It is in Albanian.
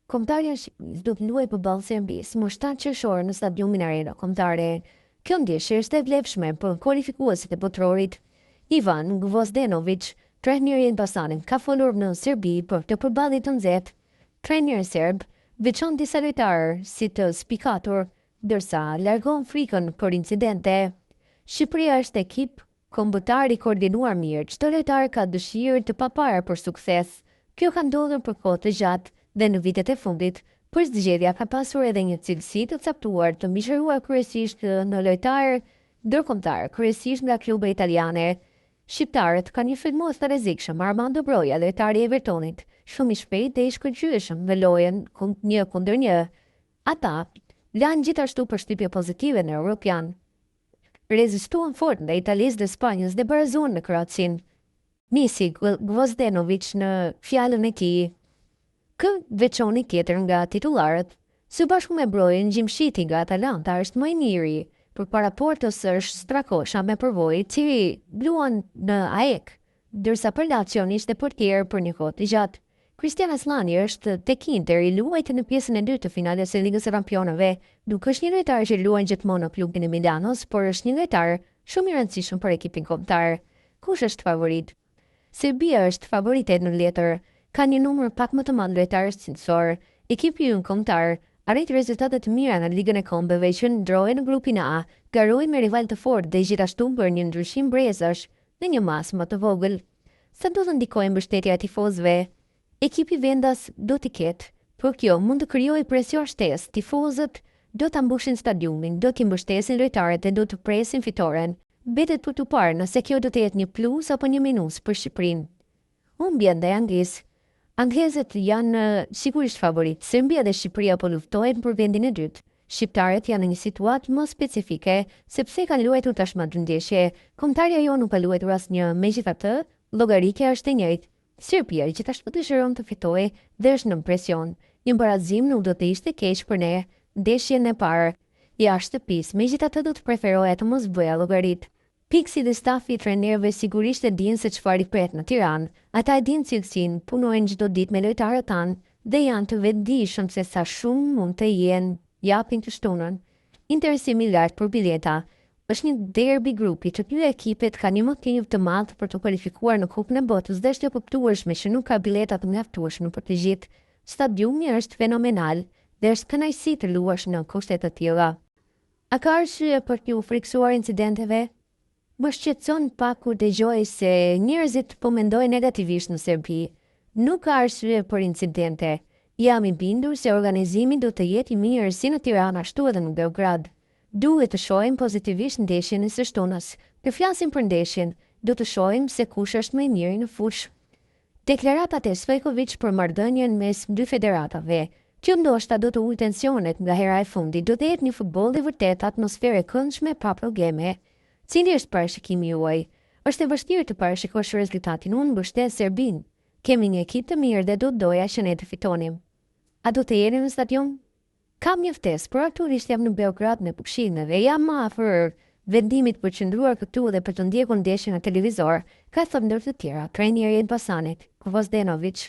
Kombëtarja e Shqipërisë do të luajë përballë Serbisë më 7 qershor në stadiumin Arena Kombëtare. Kjo ndeshje është e vlefshme për kualifikuesit e botrorit. Ivan Gvozdenović, trajneri i Elbasanit, ka folur në Serbi për të përballje të nxehtë. Trajneri serb veçon disa lojtarë si të spikatur, ndërsa largon frikën për incidente. Shqipëria është ekip kombëtar i koordinuar mirë. Çdo lojtar ka dëshirë të paparë për sukses. Kjo ka ndodhur për kohë të gjatë dhe në vitet e fundit, për zgjedhja ka pasur edhe një cilësi të caktuar të mbishëruar kryesisht në lojtarë ndërkombëtar, kryesisht nga klube italiane. Shqiptarët kanë një frymëzues të rrezikshëm, Armando Broja, lojtari i Evertonit, shumë i shpejtë dhe i shkëlqyeshëm në lojën 1-1. Ata lanë gjithashtu përshtypje pozitive në Europian. Rezistuan fort ndaj Italisë dhe Spanjës dhe barazuan në Kroacin. Nisi Gvozdenović në fjalën e tij. Kë veçoni tjetër nga titullarët, së bashku me Brojën, Gjimshiti nga Atalanta është më i miri. Përpara Portos është Strakosha me përvojë, i cili luan në AEK, ndërsa për Lazio ishte portier për një kohë të gjatë. Cristian Aslani është tek Inter, i luajtë në pjesën e dytë të finales së Ligës së Kampionëve. Nuk është një lojtar që luan gjithmonë në klubin e Milanos, por është një lojtar shumë i rëndësishëm për ekipin kombëtar. Kush është favorit? Serbia është favoritet në letër. Ka një numër pak më të madh lojtarësh cilësor. Ekipi ynë kombëtar arrit rezultate të mira në Ligën e Kombeve që ndrohej në grupin A, garoi me rival të fortë dhe gjithashtu bën një ndryshim brezash në një mas më të vogël. Sa do të ndikojë mbështetja e tifozëve? Ekipi vendas do t'i ketë, por kjo mund të krijojë presion shtesë. Tifozët do ta mbushin stadiumin, do t'i mbështesin lojtarët dhe do të presin fitoren. Mbetet për të parë nëse kjo do të jetë një plus apo një minus për Shqipërinë. Humbja ndaj Anglisë. Anglezët janë sigurisht favorit. Serbia dhe Shqipëria po luftojnë për vendin e dytë. Shqiptarët janë në një situatë më specifike, sepse kanë luajtur tashmë dy ndeshje. Kombëtarja jo nuk ka luajtur asnjë, megjithatë, llogaritja është e njëjtë. Serbia gjithashtu dëshiron të fitojë dhe është në presion. Një barazim nuk do të ishte keq për ne. Ndeshjen e parë jashtë shtëpisë, megjithatë do të preferoja të mos bëja llogarit. Piksi dhe stafi i trajnerëve sigurisht e dinë se çfarë i pret në Tiranë. Ata e dinë cilësinë, punojnë çdo ditë me lojtarët tanë dhe janë të vetëdijshëm se sa shumë mund të jenë japin të shtunën. Interesimi i lartë për bileta. Është një derbi grupi, të dy ekipet kanë një motiv të madh për të kualifikuar në Kupën e Botës dhe është e kuptueshme që nuk ka bileta të mjaftueshme për të gjithë. Stadiumi është fenomenal dhe është kënaqësi të luash në kushte të tilla. A ka arsye për t'ju friksuar incidenteve? Më shqetëson pak kur dëgjoj se njerëzit po mendojnë negativisht në Serbi. Nuk ka arsye për incidente. Jam i bindur se organizimi do të jetë i mirë si në Tiranë ashtu edhe në Beograd. Duhet të shohim pozitivisht ndeshjen e së shtunës. Të flasim për ndeshjen, do të shohim se kush është më i miri në fushë. Deklaratat e Stojković për marrëdhënien mes dy federatave, që ndoshta do të ulë tensionet nga hera e fundit, do të jetë një futboll i vërtet atmosferë e këndshme pa probleme. Cili është parashikimi juaj? Është e vështirë të parashikosh rezultatin. Unë mbështes Serbinë. Kemi një ekip të mirë dhe do të doja që ne të fitonim. A do të jeni në stadium? Kam një ftesë, por aktualisht jam në Beograd me pushime dhe jam më afër vendimit për të qëndruar këtu dhe për të ndjekur ndeshjen në televizor, ka thënë ndër të tjera trajneri i Elbasanit, Gvozdenović.